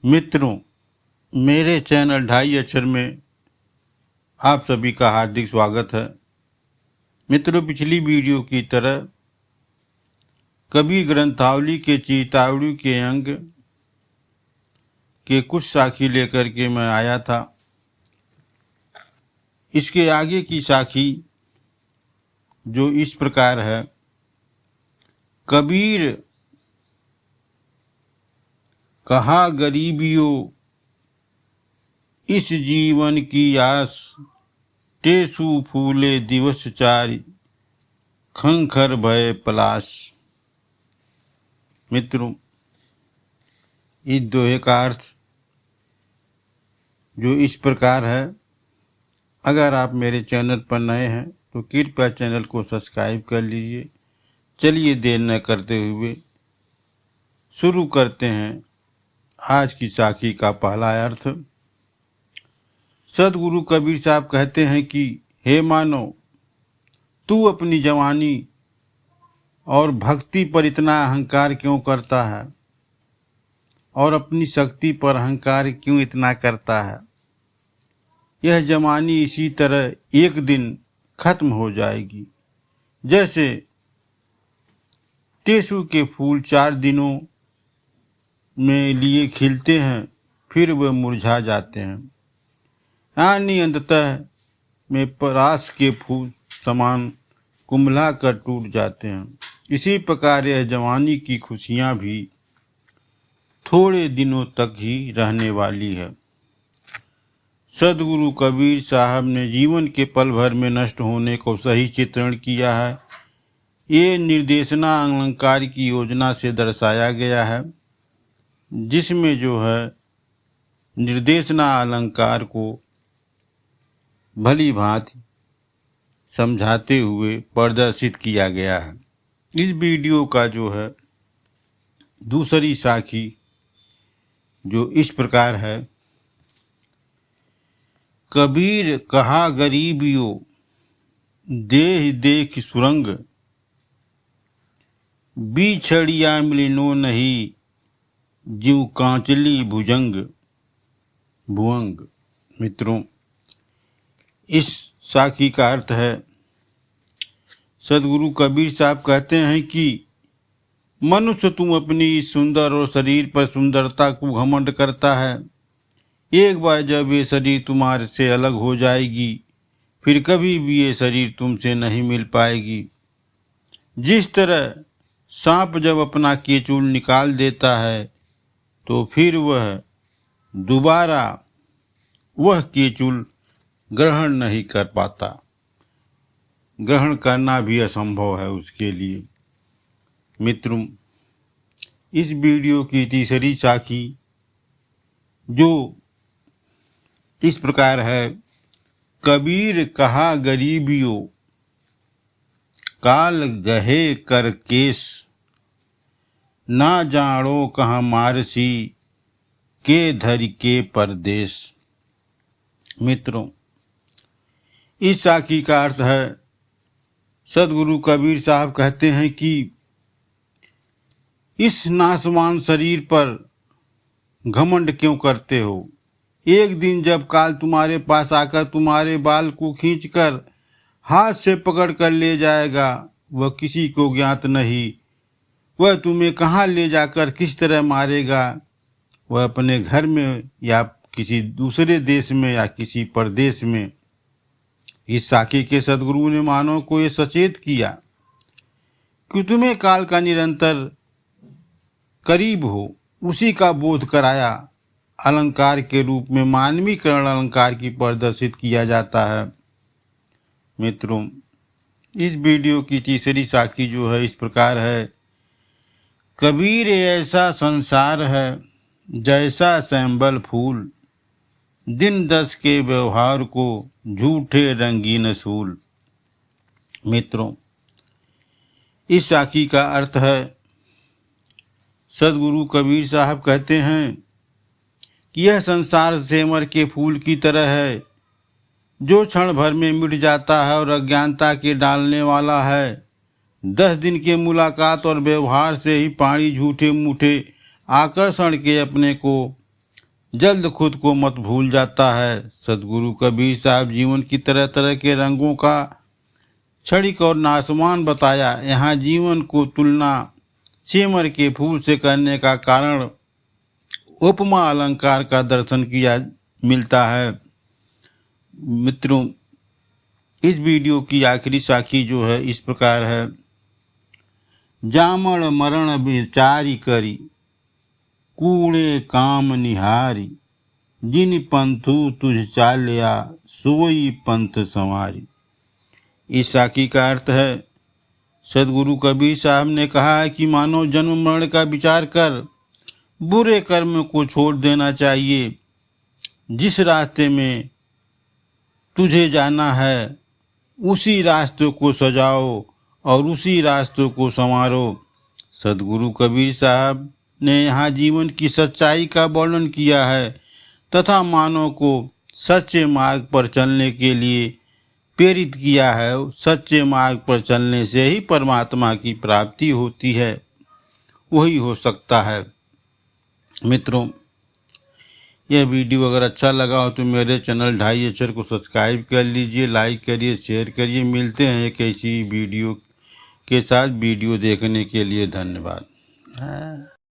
मित्रों, मेरे चैनल ढाई अक्षर में आप सभी का हार्दिक स्वागत है। मित्रों, पिछली वीडियो की तरह कबीर ग्रंथावली के चेतावनी के अंग के कुछ साखी लेकर के मैं आया था। इसके आगे की साखी जो इस प्रकार है। कबीर कहा गरीबियों इस जीवन की आस, टेसु फूले दिवस चारि, खंखर भय पलाश। मित्रों, इस दोहे का अर्थ जो इस प्रकार है। अगर आप मेरे चैनल पर नए हैं तो कृपया चैनल को सब्सक्राइब कर लीजिए। चलिए देर न करते हुए शुरू करते हैं आज की साखी का पहला अर्थ। सदगुरु कबीर साहब कहते हैं कि हे मानव, तू अपनी जवानी और भक्ति पर इतना अहंकार क्यों करता है और अपनी शक्ति पर अहंकार क्यों इतना करता है। यह जवानी इसी तरह एक दिन खत्म हो जाएगी। जैसे टेसु के फूल 4 दिनों में लिए खिलते हैं, फिर वे मुरझा जाते हैं, यानी अंततः में परास के फूल समान कुम्भला कर टूट जाते हैं। इसी प्रकार यह जवानी की खुशियां भी थोड़े दिनों तक ही रहने वाली है। सदगुरु कबीर साहब ने जीवन के पल भर में नष्ट होने को सही चित्रण किया है। ये निर्देशना अलंकार की योजना से दर्शाया गया है, जिसमें जो है निर्देशना अलंकार को भली भांति समझाते हुए प्रदर्शित किया गया है। इस वीडियो का जो है दूसरी साखी जो इस प्रकार है। कबीर कहा गरीबियों देह देख सुरंग, बिछड़िया मिलनो नहीं, जीव कांचली भुजंग भुअंग। मित्रों, इस साखी का अर्थ है। सदगुरु कबीर साहब कहते हैं कि मनुष्य, तुम अपनी सुंदर और शरीर पर सुंदरता को घमंड करता है। एक बार जब ये शरीर तुम्हारे से अलग हो जाएगी, फिर कभी भी ये शरीर तुमसे नहीं मिल पाएगी। जिस तरह सांप जब अपना केचुल निकाल देता है तो फिर वह दोबारा वह केचुल ग्रहण नहीं कर पाता, ग्रहण करना भी असंभव है उसके लिए। मित्रों, इस वीडियो की तीसरी साखी जो इस प्रकार है। कबीर कहा गरीबियों काल गहे कर केस, ना जानो कहाँ मारसी, के धरि के परदेश। मित्रों, इस साखी का अर्थ है। सदगुरु कबीर साहब कहते हैं कि इस नासवान शरीर पर घमंड क्यों करते हो। एक दिन जब काल तुम्हारे पास आकर तुम्हारे बाल को खींचकर हाथ से पकड़ कर ले जाएगा, वह किसी को ज्ञात नहीं। वह तुम्हें कहाँ ले जाकर किस तरह मारेगा, वह अपने घर में या किसी दूसरे देश में या किसी परदेश में। इस साखी के सदगुरु ने मानव को यह सचेत किया कि तुम्हें काल का निरंतर करीब हो, उसी का बोध कराया। अलंकार के रूप में मानवीकरण अलंकार की प्रदर्शित किया जाता है। मित्रों, इस वीडियो की तीसरी साखी जो है इस प्रकार है। कबीर ऐसा संसार है जैसा सैंबल फूल, दिन 10 के व्यवहार को झूठे रंगीन सूल। मित्रों, इस साखी का अर्थ है। सदगुरु कबीर साहब कहते हैं कि यह संसार सेमर के फूल की तरह है, जो क्षण भर में मिट जाता है और अज्ञानता के डालने वाला है। 10 दिन के मुलाकात और व्यवहार से ही पानी झूठे मूठे आकर्षण के अपने को जल्द खुद को मत भूल जाता है। सदगुरु कबीर साहब जीवन की तरह तरह के रंगों का क्षणिक और नासमान बताया। यहाँ जीवन को तुलना सेमर के फूल से करने का कारण उपमा अलंकार का दर्शन किया मिलता है। मित्रों, इस वीडियो की आखिरी साखी जो है इस प्रकार है। जामण मरण विचारी करी, कूड़े काम निहारी, जिन पंथु तुझ चालिया, सोई पंथ संवारी। इस साखी का अर्थ है, सदगुरु कबीर साहब ने कहा है कि मानव जन्म मरण का विचार कर बुरे कर्म को छोड़ देना चाहिए। जिस रास्ते में तुझे जाना है उसी रास्ते को सजाओ और उसी रास्ते को संवारो। सदगुरु कबीर साहब ने यहाँ जीवन की सच्चाई का वर्णन किया है तथा मानव को सच्चे मार्ग पर चलने के लिए प्रेरित किया है। सच्चे मार्ग पर चलने से ही परमात्मा की प्राप्ति होती है, वही हो सकता है। मित्रों, यह वीडियो अगर अच्छा लगा हो तो मेरे चैनल ढाई अक्षर को सब्सक्राइब कर लीजिए, लाइक करिए, शेयर करिए। मिलते हैं एक ऐसी वीडियो के साथ। वीडियो देखने के लिए धन्यवाद।